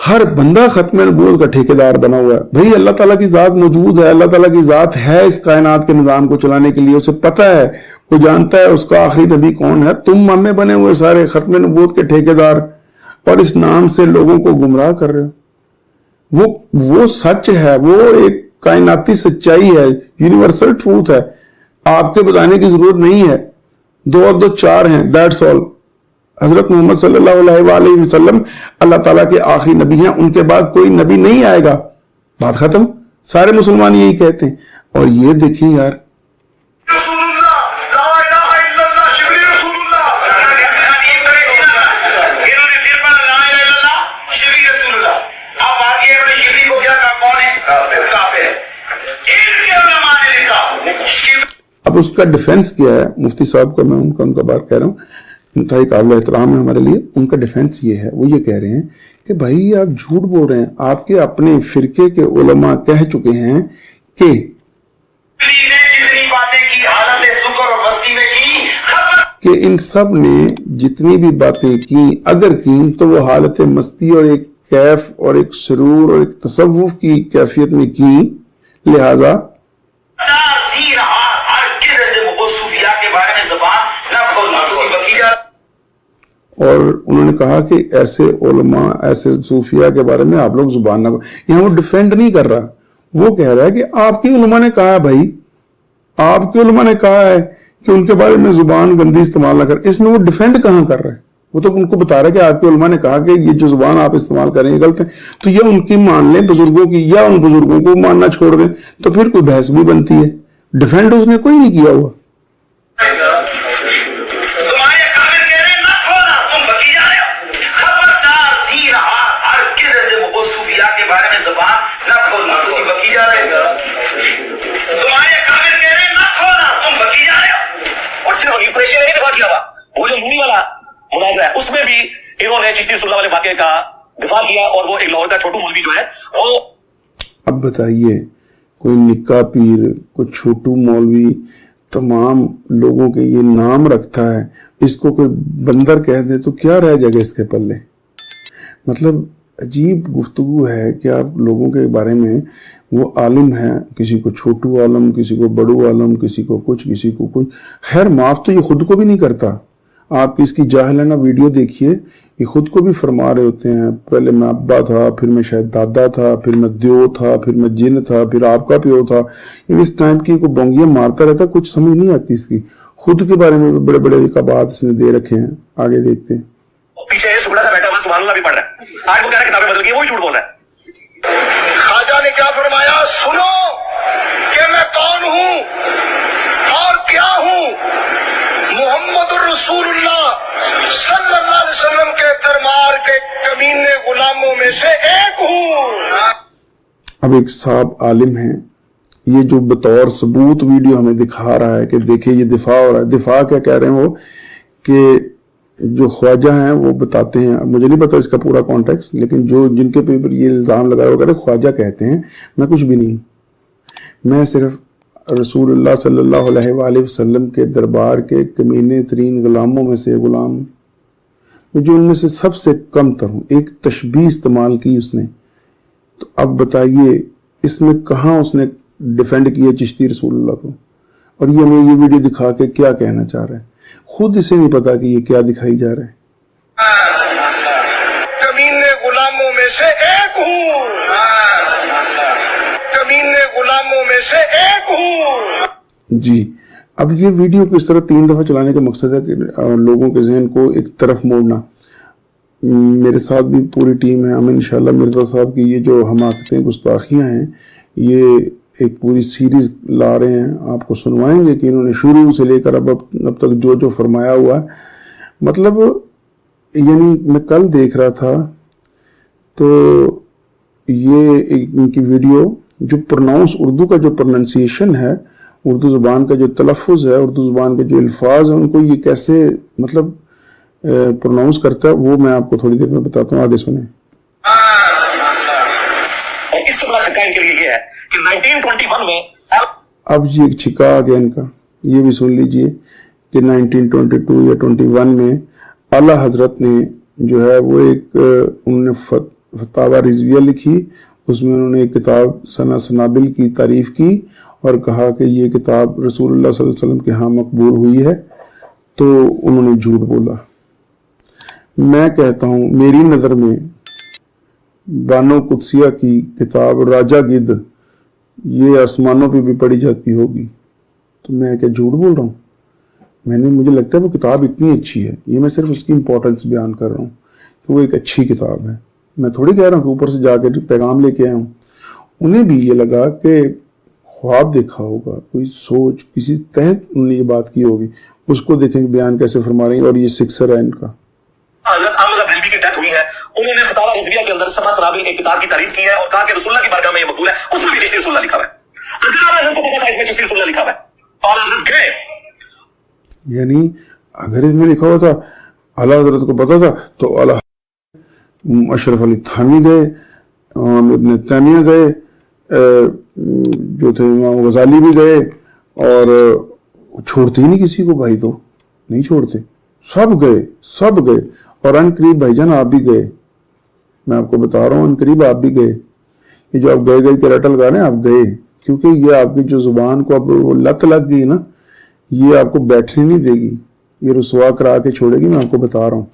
ہر بندہ ختم نبوت کا ٹھیکیدار بنا ہوا ہے. بھئی اللہ تعالیٰ کی ذات موجود ہے, اللہ تعالیٰ کی ذات ہے اس کائنات کے نظام کو چلانے کے لیے, اسے پتہ ہے, وہ جانتا ہے اس کا آخری نبی کون ہے. تم ہم میں بنے ہوئے سارے ختم نبوت کے ٹھیکیدار اور اس نام سے لوگوں کو گمراہ کر رہے ہو. وہ سچ ہے, وہ ایک کائناتی سچائی ہے, یونیورسل ٹروتھ ہے. آپ کے بتانے کی ضرورت نہیں ہے. 2 اور 2 4 ہیں, دیٹس آل. حضرت محمد صلی اللہ علیہ وآلہ وسلم اللہ تعالیٰ کے آخری نبی ہیں, ان کے بعد کوئی نبی نہیں آئے گا. بات ختم. سارے مسلمان یہی کہتے ہیں. اور یہ دیکھیں یار, اب اس کا ڈیفنس کیا ہے مفتی صاحب کا, میں ان کا بار کہہ رہا ہوں, انتہائی قابل احترام ہے ہمارے لیے. ان کا ڈیفنس یہ ہے, وہ یہ کہہ رہے ہیں کہ بھائی آپ جھوٹ بول رہے ہیں. آپ کے اپنے فرقے کے علماء کہہ چکے ہیں کہ ان سب نے جتنی بھی باتیں کی اگر کی تو وہ حالت مستی اور ایک کیف اور ایک سرور اور ایک تصوف کی کیفیت میں کی, لہذا اور انہوں نے کہا کہ ایسے علماء ایسے صوفیاء کے بارے میں آپ لوگ زبان نہ. یہاں وہ ڈیفینڈ نہیں کر رہا, وہ کہہ رہا ہے کہ آپ کے علماء نے کہا ہے, بھائی آپ کے علماء نے کہا ہے کہ ان کے بارے میں زبان گندی استعمال نہ کر. اس میں وہ ڈیفینڈ کہاں کر رہا ہے؟ وہ تو ان کو بتا رہا ہے کہ آپ کے علماء نے کہا کہ یہ جو زبان آپ استعمال کریں گے غلط ہے, تو یا ان کی مان لیں بزرگوں کی, یا ان بزرگوں کو ماننا چھوڑ دیں, تو پھر کوئی بحث بھی بنتی ہے. ڈیفینڈ اس نے کوئی نہیں کیا ہوا. وہ جو نونی والا مناظرہ ہے اس میں بھی انہوں نے چشتی رسول اللہ والے واقعے کا دفاع کیا, اور وہ ایک لاہور کا چھوٹو مولوی جو ہے وہ. اب بتائیے, کوئی نکا پیر, کوئی چھوٹو مولوی, تمام لوگوں کے یہ نام رکھتا ہے, اس کو کوئی بندر کہہ دے تو کیا رہ جائے گا اس کے پلے. مطلب عجیب گفتگو ہے کہ آپ لوگوں کے بارے میں, وہ عالم ہے, کسی کو چھوٹو عالم, کسی کو بڑو عالم, کسی کو کچھ, کسی کو کچھ. خیر معاف تو یہ خود کو بھی نہیں کرتا. آپ اس کی جاہلانہ ویڈیو دیکھیے, یہ خود کو بھی فرما رہے ہوتے ہیں, پہلے میں ابا تھا, پھر میں شاید دادا تھا, پھر میں دیو تھا, پھر میں جن تھا, پھر آپ کا پیو تھا. اس ٹائم کی کو بونگیاں مارتا رہتا, کچھ سمجھ نہیں آتی اس کی. خود کے بارے میں بڑے بڑے القابات اس نے دے رکھے ہیں. آگے دیکھتے ہیں. پیچھے سبڑا سا بیٹھا ہوا سبحان اللہ بھی پڑھ رہا ہے, آج وہ کہہ رہا ہے کتابیں بدل گئی, وہ بھی جھوٹ بول رہا ہے. خواجہ نے کیا فرمایا, سنو کہ میں کون ہوں اور کیا ہوں. محمد الرسول اللہ صلی اللہ علیہ وسلم کے دربار کے کمینے غلاموں میں سے ایک ہوں. اب ایک صاحب عالم ہیں, یہ جو بطور ثبوت ویڈیو ہمیں دکھا رہا ہے کہ دیکھیں یہ دفاع ہو رہا ہے. دفاع کیا کہہ رہے ہیں وہ, کہ جو خواجہ ہیں وہ بتاتے ہیں, مجھے نہیں پتا اس کا پورا کانٹیکسٹ, لیکن جو جن کے پیپر یہ الزام لگا رہا ہے خواجہ کہتے ہیں میں کچھ بھی نہیں, میں صرف رسول اللہ صلی اللہ علیہ وآلہ وسلم کے دربار کے کمینے ترین غلاموں میں سے غلام ہوں, جو ان میں سے سب سے کم تر ہوں. ایک تشبیہ استعمال کی اس نے. تو اب بتائیے اس میں کہاں اس نے ڈیفینڈ کیا چشتی رسول اللہ کو, اور یہ ہمیں یہ ویڈیو دکھا کے کیا کہنا چاہ رہا ہے. خود اسے نہیں پتا کہ یہ کیا دکھائی جا رہا ہے. کمینے غلاموں میں سے ایک ہوں, کمینے غلاموں میں سے ایک ہوں. جی, اب یہ ویڈیو کو اس طرح 3 دفعہ چلانے کا مقصد ہے کہ لوگوں کے ذہن کو ایک طرف موڑنا. میرے ساتھ بھی پوری ٹیم ہے, ہم انشاءاللہ مرزا صاحب کی یہ جو حماقتیں گستاخیاں ہیں یہ ایک پوری سیریز لا رہے ہیں, آپ کو سنوائیں گے کہ انہوں نے شروع سے لے کر اب تک جو فرمایا ہوا ہے. مطلب یعنی میں کل دیکھ رہا تھا تو یہ ان کی ویڈیو جو پروناؤنس اردو کا جو پروننسیشن ہے, اردو زبان کا جو تلفظ ہے, اردو زبان کے جو الفاظ ہیں ان کو یہ کیسے مطلب پروناؤنس کرتا ہے, وہ میں آپ کو تھوڑی دیر میں بتاتا ہوں. آگے سنیں. اس سے بڑا چھکا ان کے لیے یہ ہے کہ 1921 میں اب جی ایک چھکا آ گیا ان کا, یہ بھی سن لیجئے کہ 1922 یا 21 میں اعلیٰ حضرت نے جو ہے وہ ایک انہوں نے फतावा रिजविया लिखी, उसमें उन्होंने एक किताब सना सनाबिल की तारीफ की और कहा कि ये किताब रसूलुल्लाह सल्लल्लाहु अलैहि वसल्लम के यहाँ मकबूल हुई है, तो उन्होंने झूठ बोला। मैं कहता हूँ मेरी नज़र में बानो कुदसिया की किताब राजा गिद्ध ये आसमानों पे भी पढ़ी जाती होगी, तो मैं क्या झूठ बोल रहा हूँ? मुझे लगता है वो किताब इतनी अच्छी है, ये मैं सिर्फ उसकी इम्पोर्टेंस बयान कर रहा हूँ कि वो एक अच्छी किताब है। मैं थोड़ी कह रहा हूँ कि ऊपर से जाकर पैगाम लेके आया हूँ। उन्हें भी ये लगा कि ख्वाब देखा होगा, कोई सोच किसी तहत उन्होंने ये बात की होगी, उसको देखें बयान कैसे फरमा रही है। और ये सिक्सर है इनका। हज़रत अहमद बरेलवी की डेथ हुई है, उन्होंने फतावा रिजविया के अंदर सना सनाबिल एक किताब की तारीफ की है और कहा कि रसूलुल्लाह की बारगाह में ये मकबूल है, उसमें भी चिश्ती रसूलुल्लाह लिखा हुआ है। अगर आला हज़रत को पता था इसमें चिश्ती रसूलुल्लाह लिखा हुआ है, आला हज़रत गए, यानी अगर इसमें लिखा हुआ था, आला हज़रत को पता था, तो आला अशरफ अली थानवी गए, इब्न तैमिया गए, जो थे इमाम गजाली भी गए, और छोड़ते ही नहीं किसी को भाई, तो नहीं छोड़ते, सब गए। और अनकरीब भाईजान आप भी गए, मैं आपको बता रहा हूँ, अनकरीब आप भी गए। ये जो आप गए के रटल गा रहे हैं, आप गए, क्योंकि ये आपकी जो जुबान को अब वो लत लग गई ना, ये आपको बैठने नहीं देगी, ये रुसवा करा के छोड़ेगी। मैं आपको बता रहा हूँ,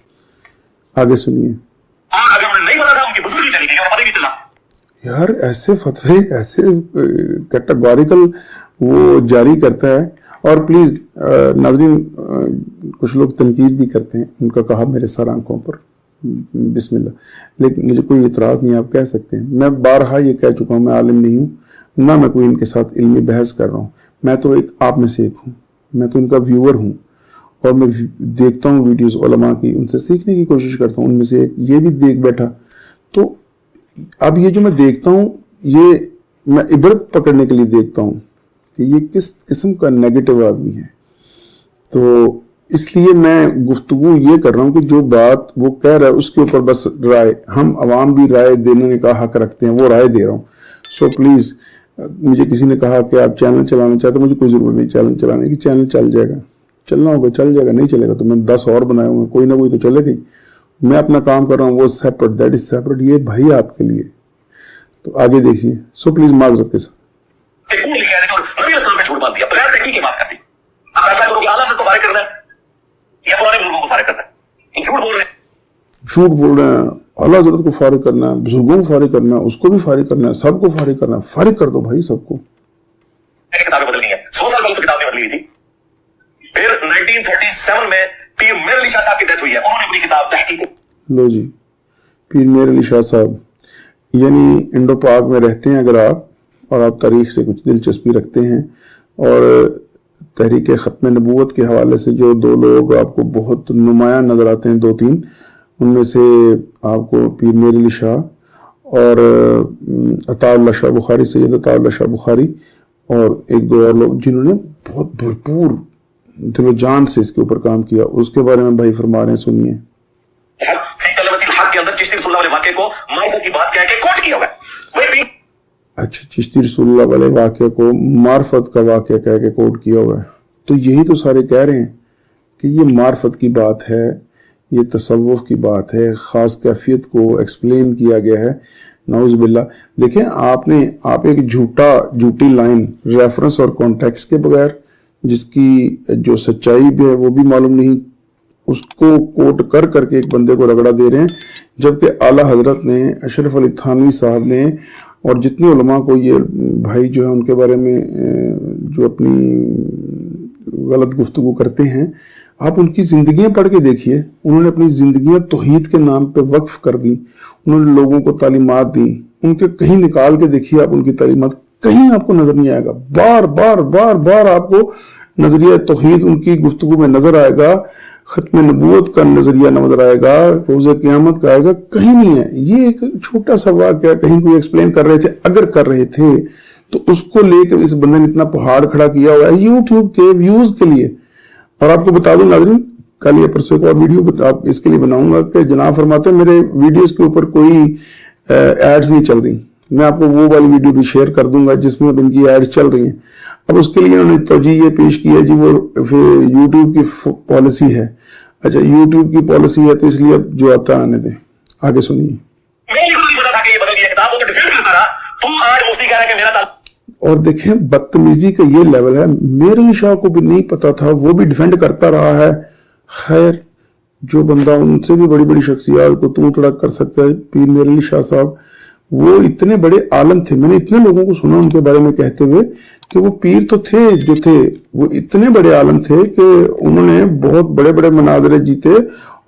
आगे सुनिए। अगर उन्हें नहीं पता था, उनकी बुजुर्गी चली गई, उन्हें पता ही नहीं चला। यार ऐसे फतवे, ऐसे कैटेगोरिकल वो जारी करता है। और प्लीज नाज़रीन, कुछ लोग तनकीद भी करते हैं, उनका कहा मेरे सर आंखों पर, बिस्मिल्लाह, लेकिन मुझे कोई इतराज़ नहीं, आप कह सकते हैं। मैं बारहा ये कह चुका हूँ, मैं आलिम नहीं हूँ ना, मैं कोई इनके साथ इल्मी बहस कर रहा हूँ, मैं तो एक आप में से एक हूँ, मैं तो इनका व्यूअर हूँ, और मैं देखता हूँ वीडियोस उलमा की, उनसे सीखने की कोशिश करता हूँ। उनमें से एक ये भी देख बैठा, तो अब ये जो मैं देखता हूँ, ये मैं इबरत पकड़ने के लिए देखता हूँ कि ये किस किस्म का नेगेटिव आदमी है। तो इसलिए मैं गुफ्तगू ये कर रहा हूँ कि जो बात वो कह रहा है उसके ऊपर बस राय, हम अवाम भी राय देने का हक रखते हैं, वो राय दे रहा हूँ। सो प्लीज़, मुझे किसी ने कहा कि आप चैनल चलाना चाहते, मुझे कोई ज़रूरत नहीं चैनल चलाने की, चैनल चल जाएगा, चलना होगा चल जाएगा, नहीं चलेगा तो मैं 10 और बनाए हुए, कोई ना कोई तो चलेगा ही। मैं अपना काम कर रहा हूँ, वो सेपरेट, दैट इज सेपरेट, ये भाई आपके लिए। तो आगे देखिए। सो प्लीज माजरत के साथ झूठ बांध दिया, बगैर तहकीक की बात करती। आप फैसला करो कि आला हज़रत को फारिग करना है या पुराने बुजुर्गों को फारिग करना है। झूठ बोल रहे हैं, आला हज़रत को फारिग करना है, बुजुर्गों को फारिग करना है, उसको भी फारिग करना है, सबको फारिग करना है। फारिग कर दो भाई सबको। किताबें बदल गई हैं, 100 साल पहले तो किताबें बदली थी। फिर 1937 में पीर मेर अली शाह साहब की डेथ हुई है, उन्होंने अपनी किताब तहकीक, लो जी, पीर मेर अली शाह साहब यानी इंडो पाक में रहते हैं अगर आप, और आप तारीख से कुछ दिलचस्पी रखते हैं, और तहरीक ख़त्म नबूवत के हवाले से जो 2 लोग आपको बहुत नुमायां नज़र आते हैं, 2-3, उनमें से आपको पीर मेर अली शाह और अताउल्लाह शाह बुखारी, सैयद अताउल्लाह शाह बुखारी, और 1-2 और लोग जिन्होंने बहुत भरपूर दिलो जान से इसके ऊपर काम किया, उसके बारे में भाई फरमा रहे हैं, सुनिए। के अंदर चिश्ती रसूलुल्लाह वाले वाक़े को मार्फत की बात कह के कोट किया हुआ है। अच्छा, चिश्ती रसूलुल्लाह वाले वाक़े को मार्फत का वाक़या कह के कोट किया हुआ है। तो यही तो सारे कह रहे हैं कि ये मार्फत की बात है, ये तसव्वुफ की बात है, ख़ास कैफियत को एक्सप्लेन किया गया है। नाउज़ बिल्लाह। देखें, आप एक झूठी लाइन रेफरेंस और कॉन्टेक्स्ट के बगैर, जिसकी जो सच्चाई भी है वो भी मालूम नहीं, उसको कोट कर करके एक बंदे को रगड़ा दे रहे हैं, जबकि आला हजरत ने, अशरफ अली थानवी साहब ने, और जितने उलमा को ये भाई जो है उनके बारे में जो अपनी गलत गुफ्तगू करते हैं, आप उनकी ज़िंदगियाँ पढ़ के देखिए। उन्होंने अपनी ज़िंदगियाँ तौहीद के नाम पे वक्फ कर दी, उन्होंने लोगों को तालीमात दी। उनके कहीं निकाल के देखिए आप उनकी तालीमात, कहीं आपको नजर नहीं आएगा। बार बार बार बार आपको नजरिया तौहीद उनकी गुफ्तगू में नजर आएगा, खत्म नबूवत का नजरिया नजर आएगा, रोज़े क़यामत का आएगा, कहीं नहीं है। ये एक छोटा सा वाक़या कहीं कोई एक्सप्लेन कर रहे थे, अगर कर रहे थे तो उसको लेकर इस बंदे ने इतना पहाड़ खड़ा किया हुआ है यूट्यूब के व्यूज के लिए। और आपको बता दूं नाज़रीन, कल या परसों को वीडियो आप इसके लिए बनाऊंगा कि जनाब फरमाते हैं मेरे वीडियोस के ऊपर कोई एड्स नहीं चल रही। मैं आपको वो वाली वीडियो भी शेयर कर दूंगा जिसमें अब इनकी एड्स चल रही हैं। अब उसके लिए उन्होंने तोजी ये पेश की है जी, वो यूट्यूब की पॉलिसी है। अच्छा, यूट्यूब की पॉलिसी है तो इसलिए अब जो आता है आने दें। आगे सुनिए। तू आज मुफ्ती कह रहा है कि मेरा और देखें बदतमीजी का ये लेवल है। मेयर अली शाह को भी नहीं पता था, वो भी डिफेंड करता रहा है। खैर, जो बंदा उनसे भी बड़ी बड़ी शख्सियत को तू तड़क कर सकता है, पीर मेयर अली शाह साहब, वो इतने बड़े आलम थे। मैंने इतने लोगों को सुना उनके बारे में कहते हुए कि वो पीर तो थे जो थे, वो इतने बड़े आलम थे कि उन्होंने बहुत बड़े बड़े मनाजरे जीते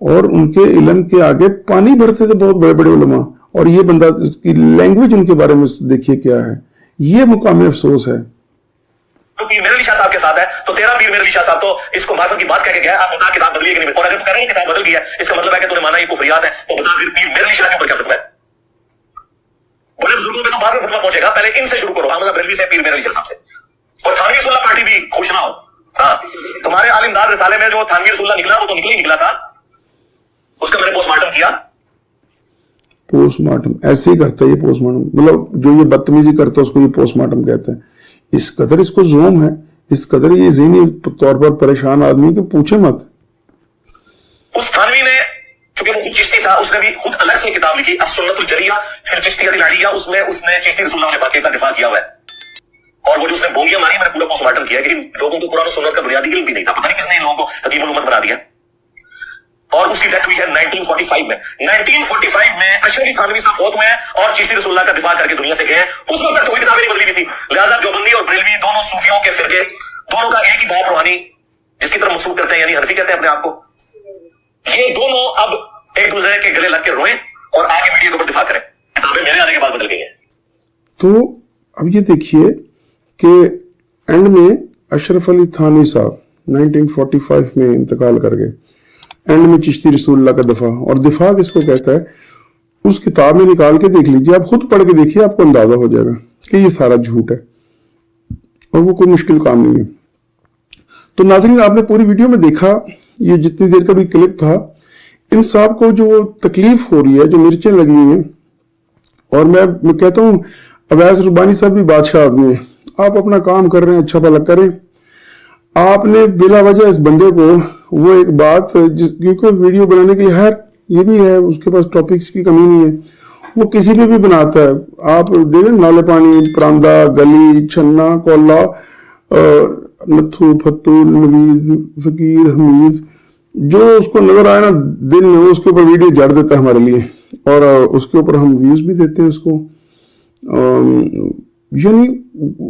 और उनके इल्म के आगे पानी भरते थे बहुत बड़े बड़े उलमा। और ये बंदा, इसकी लैंग्वेज उनके बारे में देखिए क्या है, ये मुकाम अफसोस है। तो पीर मेयर अली शाह साहब के साथ है, तो तेरा पीर मेयर अली शाह साहब तो इसको मार्फत की बात कह के गया। आप बता किताब बदली है कि नहीं? और अगर तू कह रहा है किताब बदल गई है, इसका मतलब है कि तूने माना ये कुफरियात है, तो बता फिर पीर मेयर अली शाह के ऊपर क्या फतवा है? बड़े बुजुर्गों में तो बाद में फतवा पहुंचेगा, पहले इनसे शुरू करो, अहमद बरेलवी से, पीर मेयर अली शाह साहब से। और थानवी रसूलुल्लाह पार्टी भी खुश ना हो। हाँ, तुम्हारे आलिमदाद रिसाले में जो थानवी रसूलुल्लाह निकला, वो तो निकला था, उसका मैंने पोस्टमार्टम किया। पोस्टमार्टम ऐसे ही करता है ये, पोस्टमार्टम मतलब जो ये बदतमीजी करता है उसको ये पोस्टमार्टम कहते हैं। इस कदर इसको जोम है, इस कदर ये ज़हनी तौर पर परेशान आदमी के पूछे मत। उस थानवी ने, चूंकि वो खुद चिश्ती था, उसने भी खुद अलग से किताब लिखी अस्सुन्नतुल जरिया फिर चिश्तिय्यत अल-अलिया, उसमें उसने चिश्ती रसूलुल्लाह वाले बातें का दिफा किया हुआ है। और वो जो उसने बोलियां मारी, मैंने पूरा पोस्टमार्टम किया कि इन लोगों को कुरान और सुन्नत का बुनियादी इल्म भी नहीं था, पता नहीं किसने इन लोगों को हकीमुल उम्मत बना दिया। और उसकी डेथ हुई है 1945 में। 1945 में अशरफी थानवी साहब फौत हुए हैं और चिश्ती रसूलुल्लाह का दिफा करके दुनिया से गए हैं। उस वक्त कोई किताबें नहीं बदली हुई थी, लिहाजा देवबंदी और बरेलवी दोनों सूफियों के फिरके, दोनों का एक ही बाप रूहानी जिसकी तरफ मंसूब करते हैं, यानी हनफी कहते हैं अपने आप को, ये दोनों अब एक दूसरे के गले लग के रोएं और आगे मीडिया के ऊपर दिफा करें। किताबें मेरे आने के बाद बदल गई हैं। तो अब ये देखिए कि एंड में अशरफ अली थानवी साहब 1945 में इंतकाल कर गए। एंड में चिश्ती रसूलुल्लाह का दफा, और दिफा किसको कहता है उस किताब में निकाल के देख लीजिए, आप खुद पढ़ के देखिए, आपको अंदाजा हो जाएगा कि ये सारा झूठ है और वो कोई मुश्किल काम नहीं है। तो नाज़रीन, आपने पूरी वीडियो में देखा, ये जितनी देर का भी क्लिप था, इन साहब को जो तकलीफ हो रही है, जो मिर्चें लगी हुई हैं, और मैं कहता हूँ अवैस रुबानी साहब भी बादशाह आदमी है, आप अपना काम कर रहे हैं, अच्छा भला करें। आपने बिला वजह इस बंदे को वो एक बात, क्योंकि वीडियो बनाने के लिए हर ये भी है, उसके पास टॉपिक्स की कमी नहीं है, वो किसी पे भी बनाता है। आप देखें, नाले पानी, परांदा, गली, छन्ना, कोल्ला, नथु, फत्तू, नवीद, फकीर, हमीद, जो उसको नजर आए ना दिन में, उसके ऊपर वीडियो जड़ देता है हमारे लिए, और उसके ऊपर हम व्यूज भी देते हैं उसको। यानी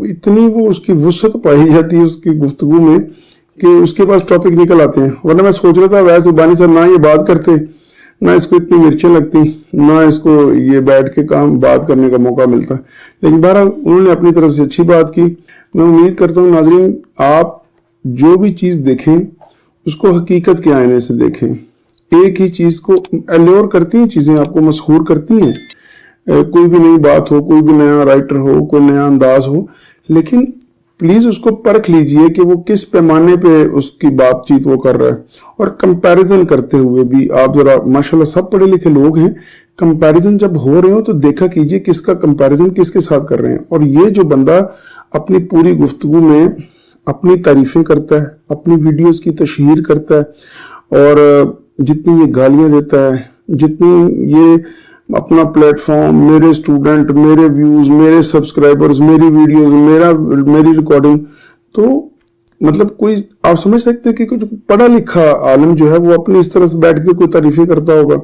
इतनी वो उसकी वुसअत पाई जाती है उसकी गुफ्तगू में कि उसके पास टॉपिक निकल आते हैं। वरना मैं सोच रहा था वैसे रुबानी साहब ना ये बात करते, ना इसको इतनी मिर्चें लगती, ना इसको ये बैठ के काम बात करने का मौका मिलता, लेकिन बहरहाल उन्होंने अपनी तरफ से अच्छी बात की। मैं उम्मीद करता हूँ नाजरीन, आप जो भी चीज देखें उसको हकीकत के आईने से देखें। एक ही चीज को एल्योर करती हैं चीजें, आपको मशहूर करती हैं, कोई भी नई बात हो, कोई भी नया राइटर हो, कोई नया अंदाज हो, लेकिन प्लीज उसको परख लीजिए कि वो किस पैमाने पे उसकी बातचीत वो कर रहा है। और कंपैरिजन करते हुए भी आप जरा, माशाल्लाह सब पढ़े लिखे लोग हैं, कंपैरिजन जब हो रहे हो तो देखा कीजिए किसका कंपैरिजन किसके साथ कर रहे हैं। और ये जो बंदा अपनी पूरी गुफ्तगू में अपनी तारीफें करता है, अपनी वीडियोस की तशहीर करता है, और जितनी ये गालियां देता है, जितनी ये अपना प्लेटफॉर्म, मेरे स्टूडेंट, मेरे व्यूज, मेरे सब्सक्राइबर्स, मेरी वीडियोस, मेरी रिकॉर्डिंग, तो मतलब कोई आप समझ सकते हैं कि कुछ पढ़ा लिखा आलम जो है वो अपने इस तरह से बैठ के कोई तारीफें करता होगा।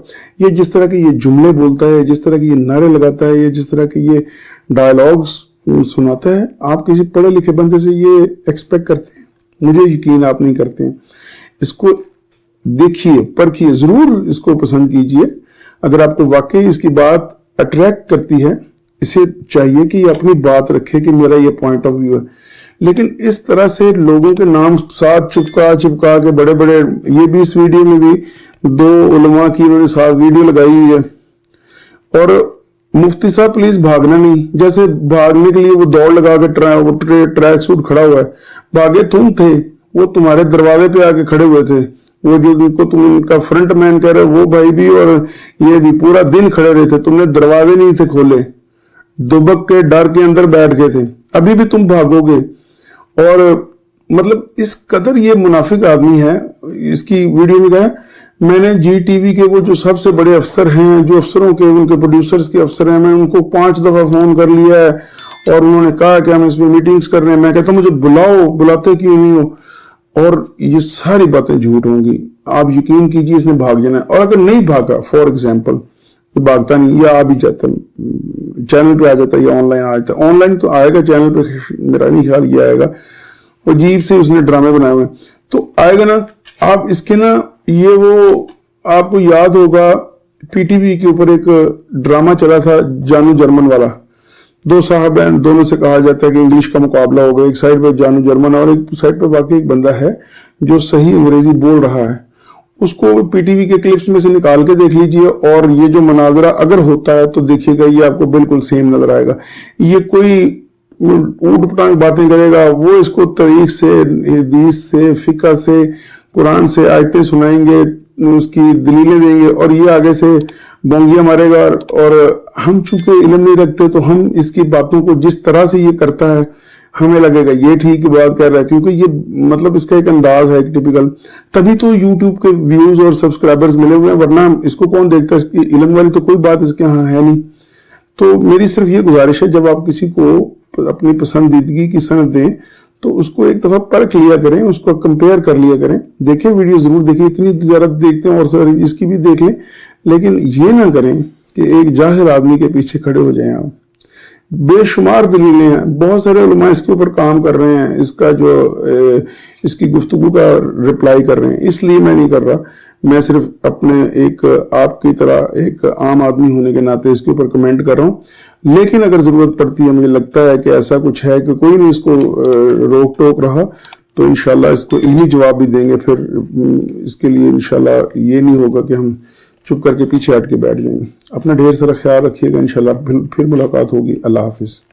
ये जिस तरह के ये जुमले बोलता है, जिस तरह के ये नारे लगाता है, ये जिस तरह के ये डायलॉग्स सुनाता है, आप किसी पढ़े लिखे बंदे से ये एक्सपेक्ट करते हैं? मुझे यकीन आप नहीं करते हैं। इसको देखिए, परखिए, जरूर इसको पसंद कीजिए। अगर आपको वाकई इसकी बात अट्रैक्ट करती है, इसे चाहिए कि ये अपनी बात रखे कि मेरा ये पॉइंट ऑफ व्यू है। लेकिन इस तरह से लोगों के नाम साथ चिपका के बड़े बड़े, ये भी इस वीडियो में भी 2 उलमा की उन्होंने साथ वीडियो लगाई हुई है। और मुफ्ती साहब प्लीज भागना नहीं, जैसे भागने के लिए वो दौड़ लगा के ट्रैक सूट खड़ा हुआ है, भागे तुम थे, वो तुम्हारे दरवाजे पे आके खड़े हुए थे। वो जो जिनको तुम उनका फ्रंट मैन कह रहे हो, वो भाई भी और ये भी पूरा दिन खड़े रहे थे, तुमने दरवाजे नहीं थे खोले, दुबक के डर के अंदर बैठ गए थे, अभी भी तुम भागोगे। और मतलब इस कदर ये मुनाफिक आदमी है। इसकी वीडियो में कहा میں نے جی ٹی وی کے وہ جو سب سے بڑے افسر ہیں، جو افسروں کے ان کے پروڈیوسرز کے افسر ہیں، میں ان کو 5 دفعہ فون کر لیا ہے اور انہوں نے کہا کہ ہم اس میں میٹنگز کر رہے ہیں. میں کہتا ہوں مجھے بلاؤ، بلاتے کیوں نہیں ہو؟ اور یہ ساری باتیں جھوٹ ہوں گی. آپ یقین کیجیے اس نے بھاگ جانا ہے. اور اگر نہیں بھاگا، فار ایگزامپل یہ بھاگتا نہیں یا آ بھی جاتا چینل پہ آ جاتا یا آن لائن آ جاتا. آن لائن تو آئے گا، چینل پہ میرا نہیں خیال یہ آئے گا. عجیب سے اس نے ڈرامے بنائے ہوئے تو آئے گا نا. آپ اس کے نا یہ وہ آپ کو یاد ہوگا پی ٹی وی کے اوپر ایک ڈرامہ چلا تھا جانو جرمن والا. 2 صاحب ہیں، دونوں سے کہا جاتا ہے کہ انگلش کا مقابلہ ہوگا. ایک سائڈ پہ جانو جرمن اور ایک سائڈ پہ باقی ایک بندہ ہے جو صحیح انگریزی بول رہا ہے. اس کو پی ٹی وی کے کلپس میں سے نکال کے دیکھ لیجئے اور یہ جو مناظرہ اگر ہوتا ہے تو دیکھیے گا یہ آپ کو بالکل سیم نظر آئے گا. یہ کوئی اوٹ پٹانگ باتیں کرے گا، وہ اس کو تاریخ سے، حدیث سے، فقہ سے، قرآن سے آیتیں سنائیں گے، اس کی دلیلیں دیں گے اور یہ آگے سے بونگیاں مارے گا. اور ہم چونکہ علم نہیں رکھتے تو ہم اس کی باتوں کو جس طرح سے یہ کرتا ہے ہمیں لگے گا یہ ٹھیک بات کر رہا ہے، کیونکہ یہ مطلب اس کا ایک انداز ہے، ایک ٹیپیکل. تبھی تو یوٹیوب کے ویوز اور سبسکرائبرز ملے ہوئے ہیں، ورنہ اس کو کون دیکھتا ہے؟ اس کی علم والی تو کوئی بات اس کے ہاں ہے نہیں. تو میری صرف یہ گزارش ہے جب آپ کسی کو اپنی پسندیدگی کی سند دیں تو اس کو ایک دفعہ پرکھ لیا کریں، اس کو کمپیئر کر لیا کریں. دیکھیں ویڈیو ضرور دیکھیں، اتنی زیادہ دیکھتے ہیں اور اس کی بھی دیکھ لیں، لیکن یہ نہ کریں کہ ایک جاہل آدمی کے پیچھے کھڑے ہو جائیں. آپ بے شمار دلیلیں ہیں، بہت سارے علماء اس کے اوپر کام کر رہے ہیں، اس کا جو اس کی گفتگو کا رپلائی کر رہے ہیں. اس لیے میں نہیں کر رہا، میں صرف اپنے ایک آپ کی طرح ایک عام آدمی ہونے کے ناطے اس کے اوپر کمنٹ کر رہا ہوں. لیکن اگر ضرورت پڑتی ہے، مجھے لگتا ہے کہ ایسا کچھ ہے کہ کوئی نہیں اس کو روک ٹوک رہا، تو انشاءاللہ اس کو علمی جواب بھی دیں گے. پھر اس کے لیے انشاءاللہ یہ نہیں ہوگا کہ ہم چپ کر کے پیچھے ہٹ کے بیٹھ جائیں گے. اپنا ڈھیر سارا خیال رکھیے گا، انشاءاللہ پھر ملاقات ہوگی. اللہ حافظ.